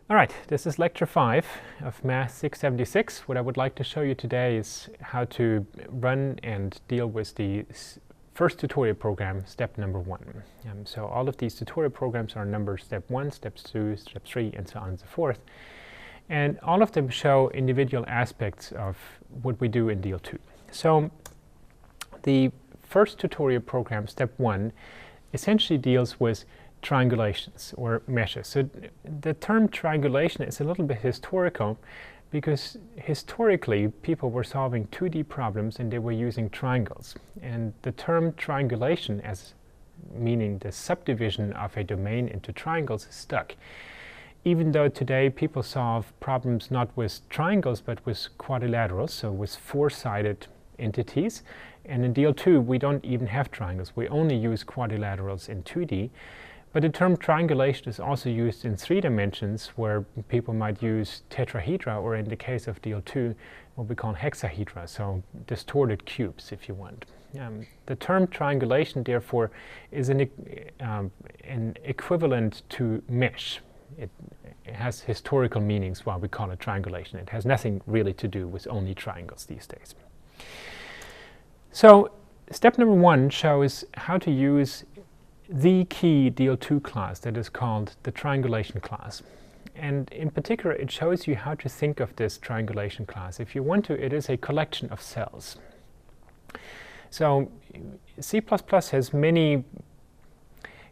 All right, this is lecture 5 of Math 676. What I would like to show you today is how to run and deal with the first tutorial program, step number 1. So all of these tutorial programs are numbered step 1, step 2, step 3, and so on and so forth. And all of them show individual aspects of what we do in deal.II. So the first tutorial program, step 1, essentially deals with triangulations or meshes. So the term triangulation is a little bit historical because historically people were solving 2D problems and they were using triangles. And the term triangulation, as meaning the subdivision of a domain into triangles, is stuck. Even though today people solve problems not with triangles but with quadrilaterals, so with four-sided entities. And in deal.II we don't even have triangles. We only use quadrilaterals in 2D. But the term triangulation is also used in 3 dimensions, where people might use tetrahedra, or in the case of deal.II, what we call hexahedra, so distorted cubes, if you want. The term triangulation, therefore, is an equivalent to mesh. It has historical meanings why we call it triangulation. It has nothing really to do with only triangles these days. So step number 1 shows how to use the key deal.II class that is called the triangulation class. And in particular, it shows you how to think of this triangulation class. If you want to, it is a collection of cells. So C++ has many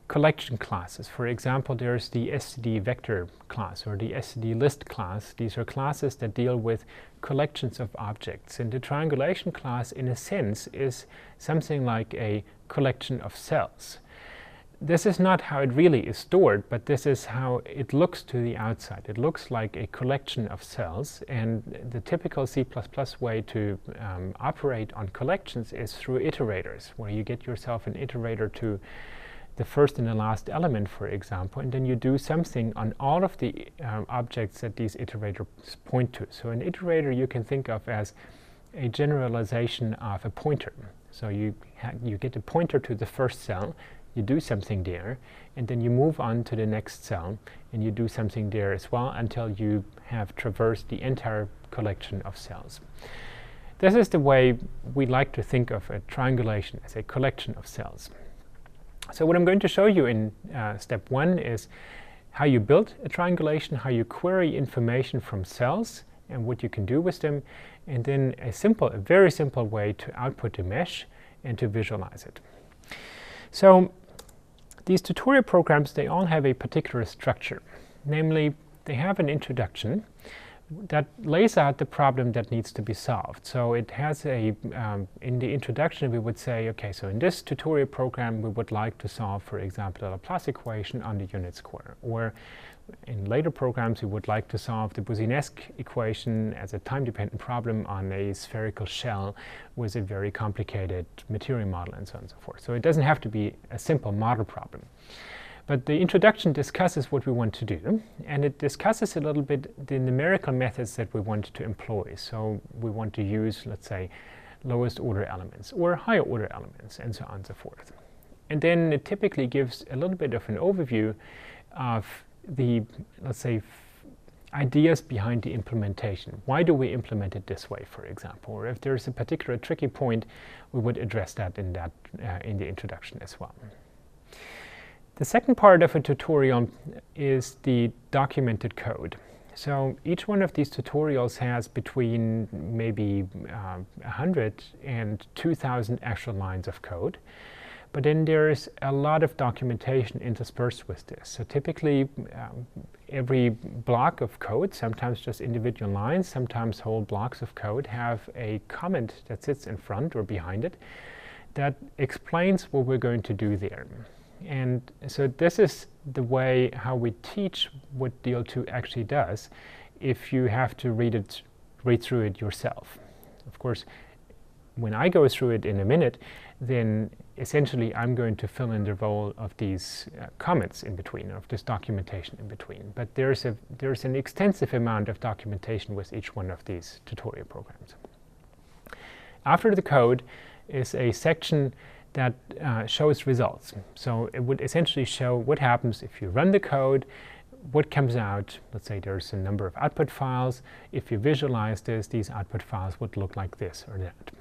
collection classes. For example, there's the std vector class or the std list class. These are classes that deal with collections of objects. And the triangulation class, in a sense, is something like a collection of cells. This is not how it really is stored, but this is how it looks to the outside. It looks like a collection of cells, and the typical C++ way to operate on collections is through iterators, where you get yourself an iterator to the first and the last element, for example, and then you do something on all of the objects that these iterators point to. So an iterator you can think of as a generalization of a pointer. So you get a pointer to the first cell, you do something there, and then you move on to the next cell, and you do something there as well until you have traversed the entire collection of cells. This is the way we like to think of a triangulation, as a collection of cells. So what I'm going to show you in step 1 is how you build a triangulation, how you query information from cells, and what you can do with them, and then a very simple way to output a mesh and to visualize it. So these tutorial programs, they all have a particular structure. Namely, they have an introduction that lays out the problem that needs to be solved. So it has in the introduction we would say, okay, so in this tutorial program we would like to solve, for example, the Laplace equation on the unit square. Or in later programs we would like to solve the Boussinesq equation as a time-dependent problem on a spherical shell with a very complicated material model and so on and so forth. So it doesn't have to be a simple model problem. But the introduction discusses what we want to do, and it discusses a little bit the numerical methods that we want to employ. So we want to use, let's say, lowest order elements or higher order elements and so on and so forth. And then it typically gives a little bit of an overview of the, let's say, ideas behind the implementation. Why do we implement it this way, for example? Or if there's a particular tricky point, we would address that in the introduction as well. The second part of a tutorial is the documented code. So each one of these tutorials has between maybe 100 and 2,000 actual lines of code. But then there is a lot of documentation interspersed with this. So typically every block of code, sometimes just individual lines, sometimes whole blocks of code, have a comment that sits in front or behind it that explains what we're going to do there. And so this is the way how we teach what deal.II actually does if you have to read through it yourself. Of course, when I go through it in a minute, then essentially I'm going to fill in the role of these comments in between, of this documentation in between. But there's an extensive amount of documentation with each one of these tutorial programs. After the code is a section that shows results. So it would essentially show what happens if you run the code, what comes out, let's say there's a number of output files. If you visualize this, these output files would look like this or that.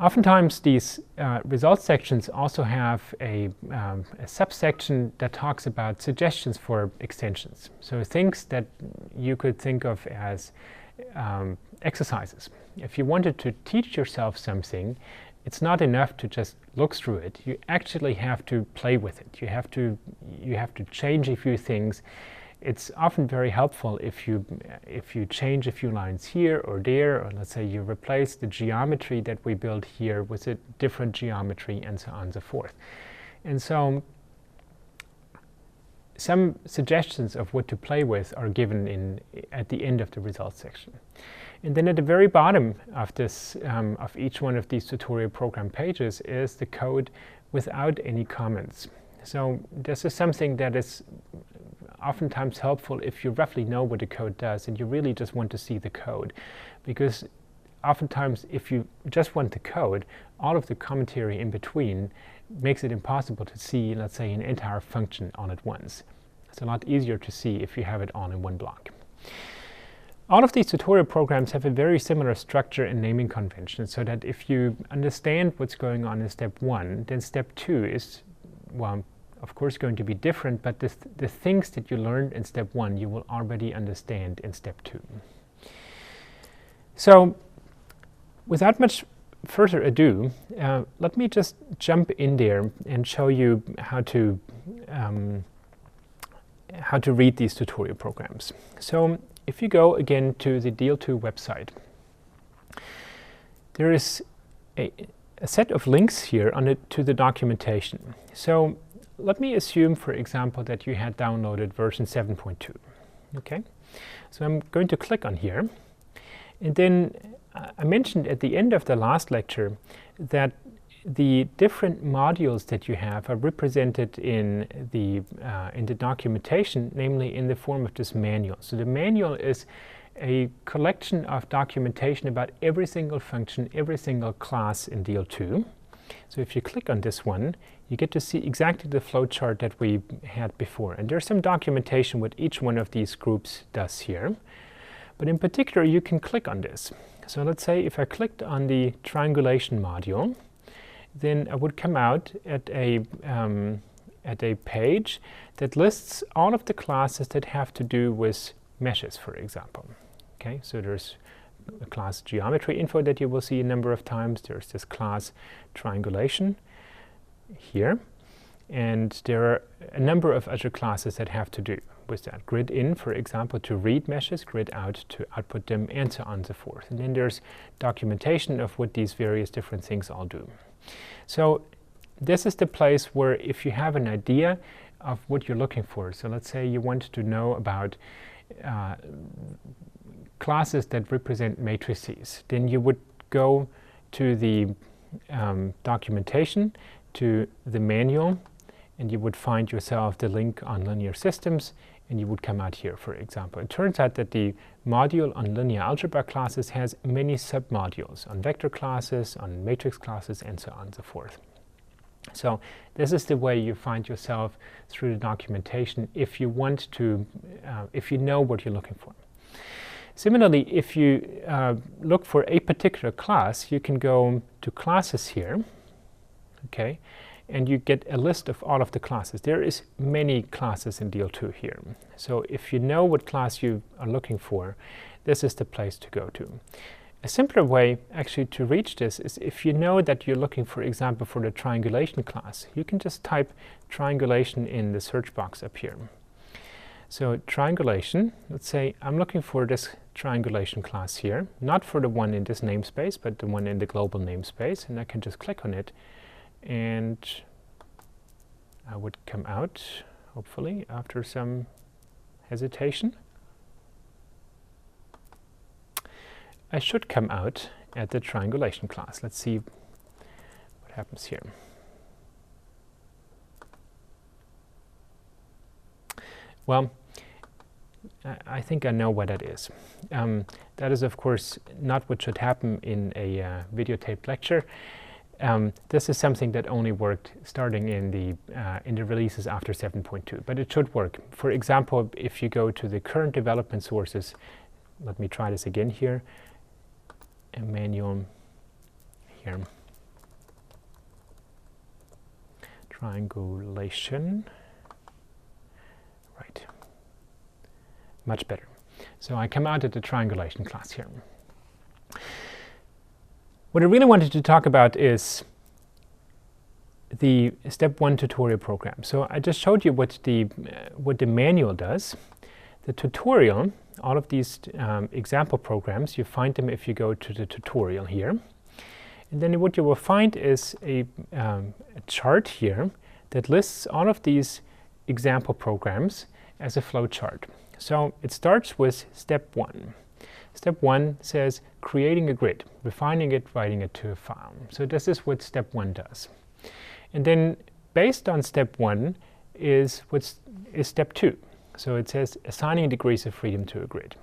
Oftentimes these results sections also have a subsection that talks about suggestions for extensions. So things that you could think of as exercises. If you wanted to teach yourself something, it's not enough to just look through it. You actually have to play with it. You have to change a few things. It's often very helpful if you change a few lines here or there, or let's say you replace the geometry that we built here with a different geometry, and so on and so forth. And so some suggestions of what to play with are given at the end of the results section. And then at the very bottom of this, of each one of these tutorial program pages is the code without any comments. So this is something that is oftentimes helpful if you roughly know what the code does and you really just want to see the code. Because oftentimes if you just want the code, all of the commentary in between makes it impossible to see, let's say, an entire function all at once. It's a lot easier to see if you have it all in one block. All of these tutorial programs have a very similar structure and naming convention, so that if you understand what's going on in step 1, then step 2 is, well, of course going to be different, but the things that you learned in step 1 you will already understand in step 2. So without much further ado, let me just jump in there and show you how to read these tutorial programs. So if you go again to the deal.II website, there is a set of links here to the documentation. So let me assume, for example, that you had downloaded version 7.2. Okay, so I'm going to click on here, and then I mentioned at the end of the last lecture that the different modules that you have are represented in the documentation, namely in the form of this manual. So the manual is a collection of documentation about every single function, every single class in deal.II. So if you click on this one, you get to see exactly the flowchart that we had before. And there's some documentation what each one of these groups does here. But in particular, you can click on this. So let's say if I clicked on the triangulation module, then I would come out at a page that lists all of the classes that have to do with meshes, for example. Okay, so there's a class geometry info that you will see a number of times. There's this class triangulation here, and there are a number of other classes that have to do with that. Grid in, for example, to read meshes, grid out to output them, and so on and so forth. And then there's documentation of what these various different things all do. So this is the place where if you have an idea of what you're looking for, so let's say you want to know about classes that represent matrices, then you would go to the documentation, to the manual, and you would find yourself the link on linear systems, and you would come out here, for example. It turns out that the module on linear algebra classes has many submodules on vector classes, on matrix classes, and so on and so forth. So this is the way you find yourself through the documentation if you want to, if you know what you're looking for. Similarly, if you look for a particular class, you can go to classes here, okay, and you get a list of all of the classes. There is many classes in deal.II here. So if you know what class you are looking for, this is the place to go to. A simpler way actually to reach this is if you know that you're looking, for example, for the triangulation class, you can just type triangulation in the search box up here. So triangulation, let's say I'm looking for this triangulation class here, not for the one in this namespace, but the one in the global namespace, and I can just click on it, and I would come out, hopefully, after some hesitation. I should come out at the triangulation class. Let's see what happens here. Well, I think I know what that is. That is, of course, not what should happen in a videotaped lecture. This is something that only worked starting in the releases after 7.2, but it should work. For example, if you go to the current development sources, let me try this again here, a manual here, triangulation, right, much better. So I come out at the triangulation class here. What I really wanted to talk about is the step 1 tutorial program. So I just showed you what the manual does. The tutorial, all of these example programs, you find them if you go to the tutorial here. And then what you will find is a chart here that lists all of these example programs as a flow chart. So it starts with step 1. Step 1 says creating a grid, refining it, writing it to a file. So this is what step 1 does. And then based on step 1 is step 2. So it says assigning degrees of freedom to a grid.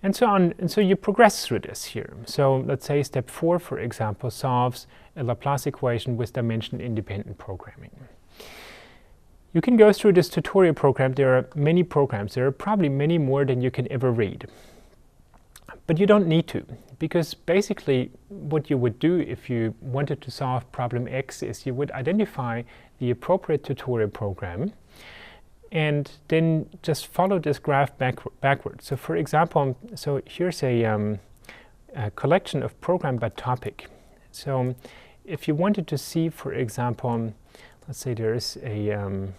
And so on. And so you progress through this here. So let's say step 4, for example, solves a Laplace equation with dimension-independent programming. You can go through this tutorial program. There are many programs. There are probably many more than you can ever read. But you don't need to, because basically what you would do if you wanted to solve problem X is you would identify the appropriate tutorial program and then just follow this graph backwards. So for example, so here's a collection of program by topic. So if you wanted to see, for example, let's say there's a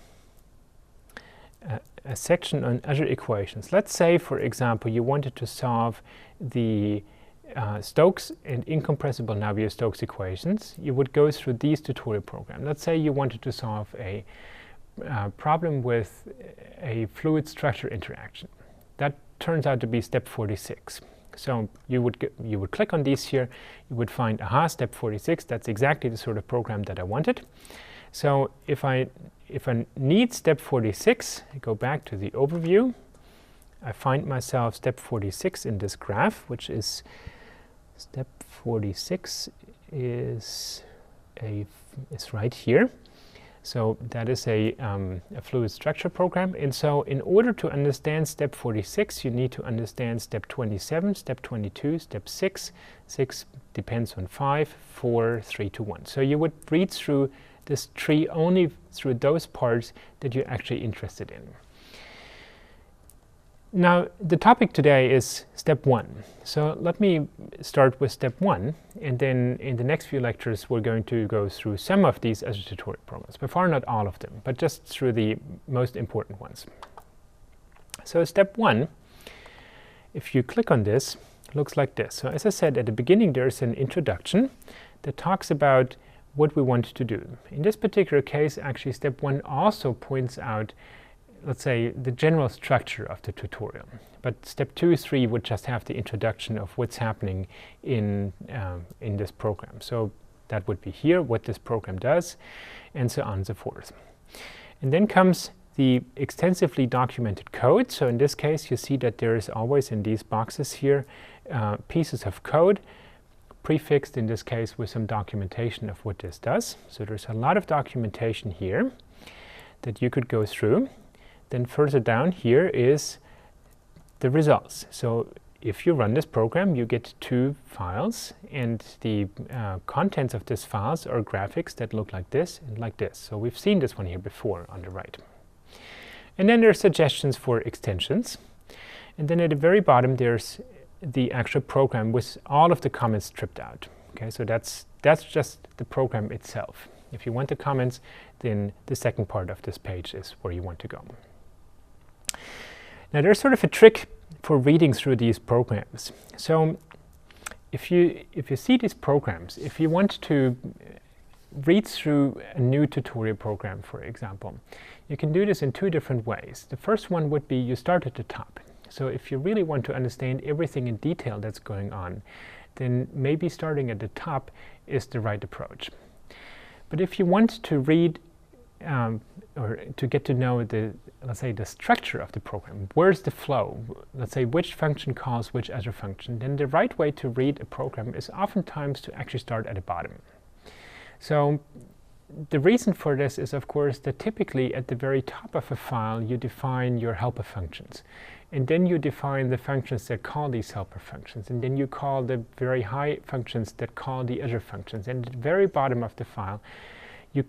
section on other equations. Let's say, for example, you wanted to solve the Stokes and incompressible Navier-Stokes equations. You would go through these tutorial programs. Let's say you wanted to solve a problem with a fluid structure interaction. That turns out to be step 46. So you would click on these here. You would find, aha, step 46. That's exactly the sort of program that I wanted. So if I need step 46, I go back to the overview. I find myself step 46 in this graph, which is step 46 is right here. So that is a fluid structure program. And so in order to understand step 46, you need to understand step 27, step 22, step 6. 6 depends on 5, 4, 3, 2, 1. So you would read through this tree only through those parts that you're actually interested in. Now, the topic today is step 1. So let me start with step 1, and then in the next few lectures we're going to go through some of these as tutorial programs, by far not all of them, but just through the most important ones. So step 1, if you click on this, looks like this. So as I said at the beginning, there's an introduction that talks about what we want to do. In this particular case, actually step 1 also points out, let's say, the general structure of the tutorial. But step 2, 3 would just have the introduction of what's happening in this program. So that would be here, what this program does, and so on and so forth. And then comes the extensively documented code. So in this case, you see that there is always in these boxes here pieces of code prefixed in this case with some documentation of what this does. So there's a lot of documentation here that you could go through. Then further down here is the results. So if you run this program, you get 2 files, and the contents of these files are graphics that look like this and like this. So we've seen this one here before on the right. And then there are suggestions for extensions. And then at the very bottom there's the actual program with all of the comments stripped out. Okay, so that's just the program itself. If you want the comments, then the second part of this page is where you want to go. Now there's sort of a trick for reading through these programs. So if you see these programs, if you want to read through a new tutorial program, for example, you can do this in 2 different ways. The first one would be you start at the top. So if you really want to understand everything in detail that's going on, then maybe starting at the top is the right approach. But if you want to read or to get to know let's say, the structure of the program, where's the flow, let's say which function calls which other function, then the right way to read a program is oftentimes to actually start at the bottom. So the reason for this is, of course, that typically at the very top of a file you define your helper functions. And then you define the functions that call these helper functions. And then you call the very high functions that call the other functions. And at the very bottom of the file, you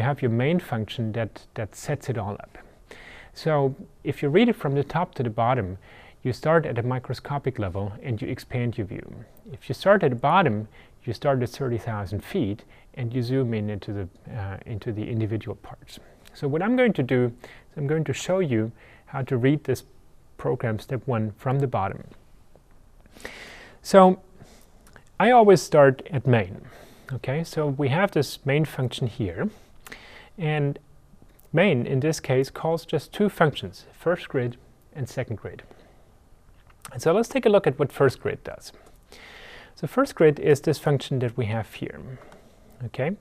have your main function that sets it all up. So if you read it from the top to the bottom, you start at a microscopic level and you expand your view. If you start at the bottom, you start at 30,000 feet and you zoom in into the individual parts. So what I'm going to do is I'm going to show you how to read this program step 1 from the bottom. So I always start at main. Okay, so we have this main function here, and main in this case calls just two functions, first grid and second grid. And so let's take a look at what first grid does. So first grid is this function that we have here. Okay,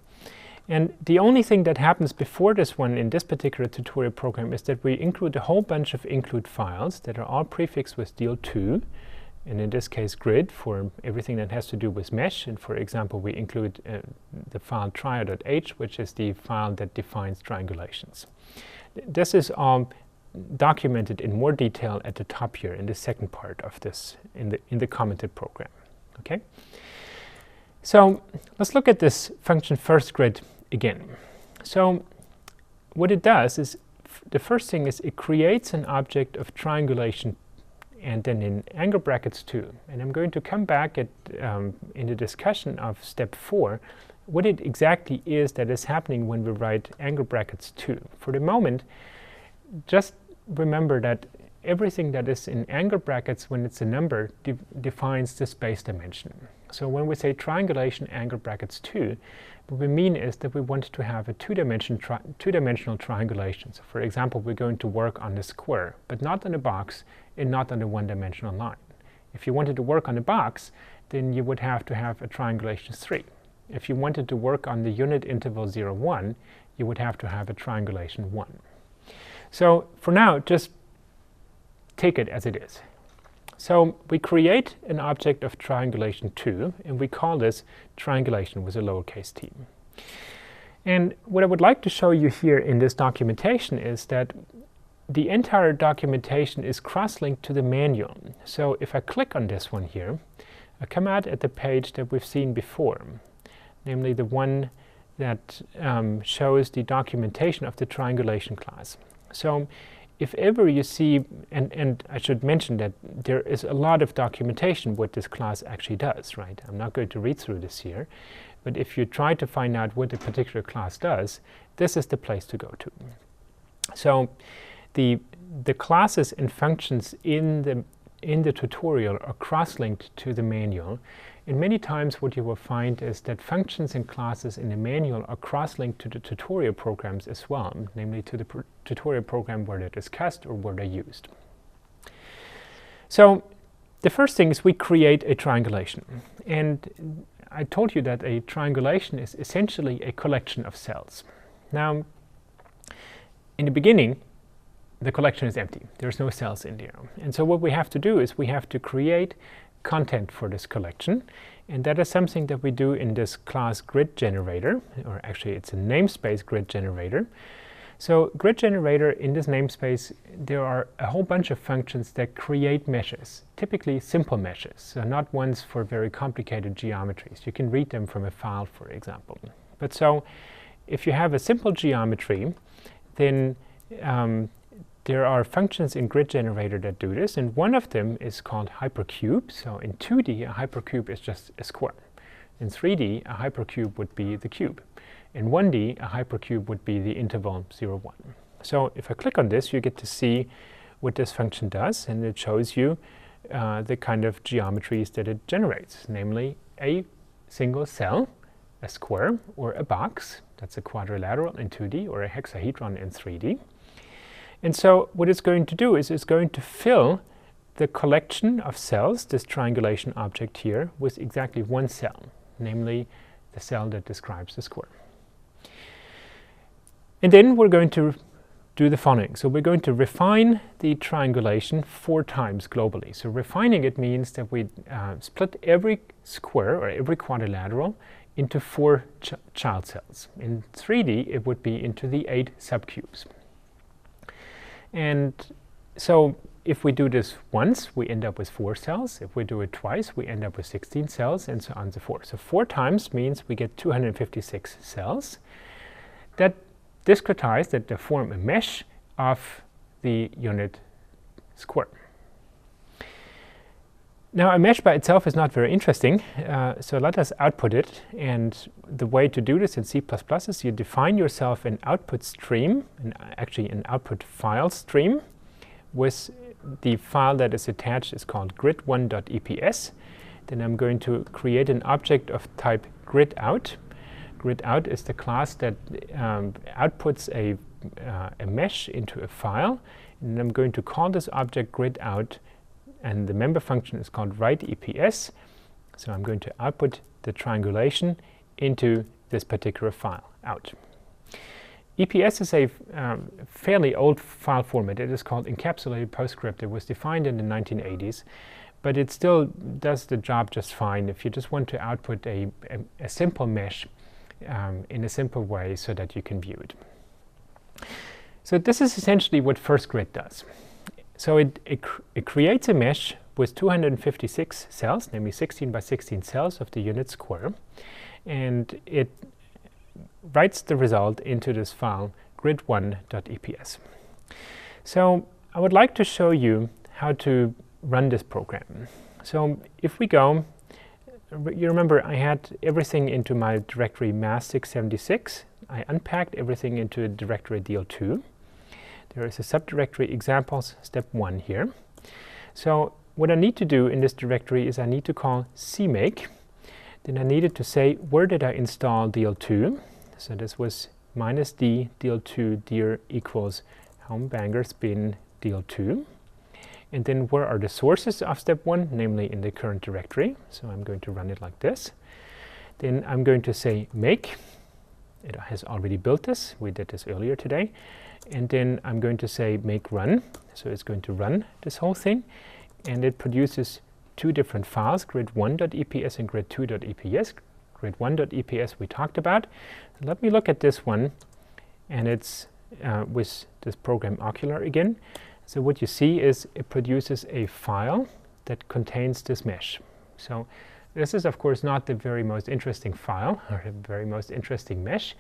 and the only thing that happens before this one in this particular tutorial program is that we include a whole bunch of include files that are all prefixed with deal.II, and in this case grid for everything that has to do with mesh. And for example, we include the file trio.h, which is the file that defines triangulations. This is all documented in more detail at the top here in the second part of this, in the commented program. Okay, so let's look at this function first grid again. So what it does is, the first thing is it creates an object of triangulation, and then in angle brackets 2. And I'm going to come back at in the discussion of step 4 what it exactly is that is happening when we write angle brackets 2. For the moment, just remember that everything that is in angle brackets when it's a number defines the space dimension. So when we say triangulation angle brackets 2, what we mean is that we want to have a two-dimensional triangulation. So for example, we're going to work on the square, but not on a box and not on a one-dimensional line. If you wanted to work on a box, then you would have to have a triangulation 3. If you wanted to work on the unit interval 0, 1, you would have to have a triangulation 1. So for now, just take it as it is. So we create an object of triangulation 2, and we call this triangulation with a lowercase t. And what I would like to show you here in this documentation is that the entire documentation is cross-linked to the manual. So if I click on this one here, I come out at the page that we've seen before, namely the one that shows the documentation of the triangulation class. So if ever you see, and I should mention that there is a lot of documentation what this class actually does, right? I'm not going to read through this here, but if you try to find out what a particular class does, this is the place to go to. So the classes and functions in the tutorial are cross-linked to the manual. And many times what you will find is that functions and classes in the manual are cross-linked to the tutorial programs as well, namely to the tutorial program where they're discussed or where they're used. So the first thing is we create a triangulation. And I told you that a triangulation is essentially a collection of cells. Now, in the beginning, the collection is empty. There's no cells in there. And so what we have to do is we have to create content for this collection, and that is something that we do in this class grid generator, or actually it's a namespace grid generator. So grid generator, in this namespace, there are a whole bunch of functions that create meshes, typically simple meshes, so not ones for very complicated geometries. You can read them from a file, for example. But so if you have a simple geometry, then there are functions in grid generator that do this, and one of them is called hypercube. So in 2D, a hypercube is just a square. In 3D, a hypercube would be the cube. In 1D, a hypercube would be the interval 0, 1. So if I click on this, you get to see what this function does, and it shows you the kind of geometries that it generates, namely a single cell, a square, or a box. That's a quadrilateral in 2D, or a hexahedron in 3D. And so what it's going to do is it's going to fill the collection of cells, this triangulation object here, with exactly one cell, namely the cell that describes the square. And then we're going to do the following. So we're going to refine the triangulation 4 times globally. So refining it means that we split every square or every quadrilateral into 4 child cells. In 3D, it would be into the 8 subcubes. And so if we do this once, we end up with 4 cells. If we do it twice, we end up with 16 cells, and so on and so forth. So 4 times means we get 256 cells that discretize, that they form a mesh of the unit square. Now, a mesh by itself is not very interesting, so let us output it. And the way to do this in C++ is you define yourself an output stream, actually an output file stream, with the file that is attached is called grid1.eps. Then I'm going to create an object of type gridout. Gridout is the class that outputs a mesh into a file. And I'm going to call this object gridout, and the member function is called write_eps. So I'm going to output the triangulation into this particular file, out. EPS is a fairly old file format. It is called encapsulated PostScript. It was defined in the 1980s, but it still does the job just fine if you just want to output a simple mesh in a simple way so that you can view it. So this is essentially what FirstGrid does. So it creates a mesh with 256 cells, namely 16 by 16 cells of the unit square, and it writes the result into this file grid1.eps. So I would like to show you how to run this program. So if we go, you remember I had everything into my directory mass676. I unpacked everything into the directory deal.II. There is a subdirectory examples step1 here. So what I need to do in this directory is I need to call cmake. Then I needed to say, where did I install deal.II? So this was -d deal.II dir equals home Bangerth bin deal.II. And then where are the sources of step 1, namely in the current directory. So I'm going to run it like this. Then I'm going to say make. It has already built this. We did this earlier today. And then I'm going to say make run. So it's going to run this whole thing. And it produces 2 different files, grid1.eps and grid2.eps. Grid1.eps we talked about. Let me look at this one. And it's with this program Ocular again. So what you see is it produces a file that contains this mesh. So this is, of course, not the very most interesting file or the very most interesting mesh,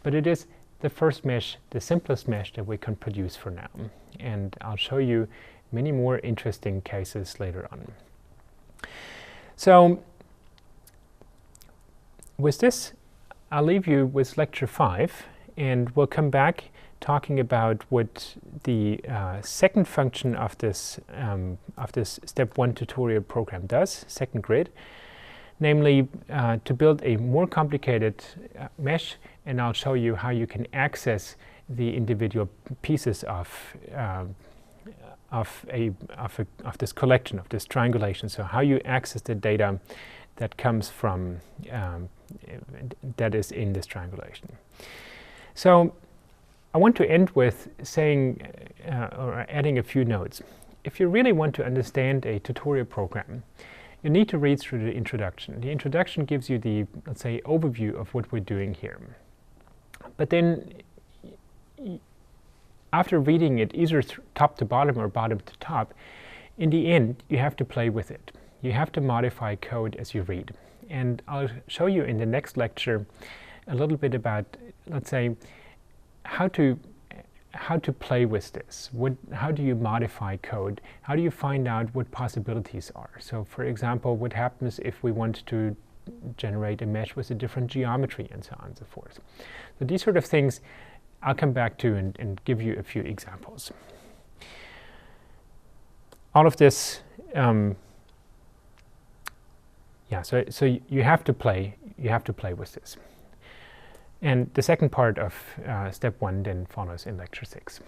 but it is the first mesh, the simplest mesh that we can produce for now. And I'll show you many more interesting cases later on. So with this, I'll leave you with lecture 5, and we'll come back talking about what the second function of this step 1 tutorial program does, second grid, namely to build a more complicated mesh, and I'll show you how you can access the individual pieces of this collection, of this triangulation. So how you access the data that comes from that is in this triangulation. So I want to end with saying or adding a few notes. If you really want to understand a tutorial program, you need to read through the introduction. The introduction gives you the, let's say, overview of what we're doing here. But then after reading it either top to bottom or bottom to top, in the end you have to play with it. You have to modify code as you read. And I'll show you in the next lecture a little bit about, let's say, how to play with this. How do you modify code? How do you find out what possibilities are? So for example, what happens if we want to generate a mesh with a different geometry and so on and so forth. So these sort of things I'll come back to and give you a few examples. All of this, so you have to play with this. And the second part of step 1 then follows in lecture 6.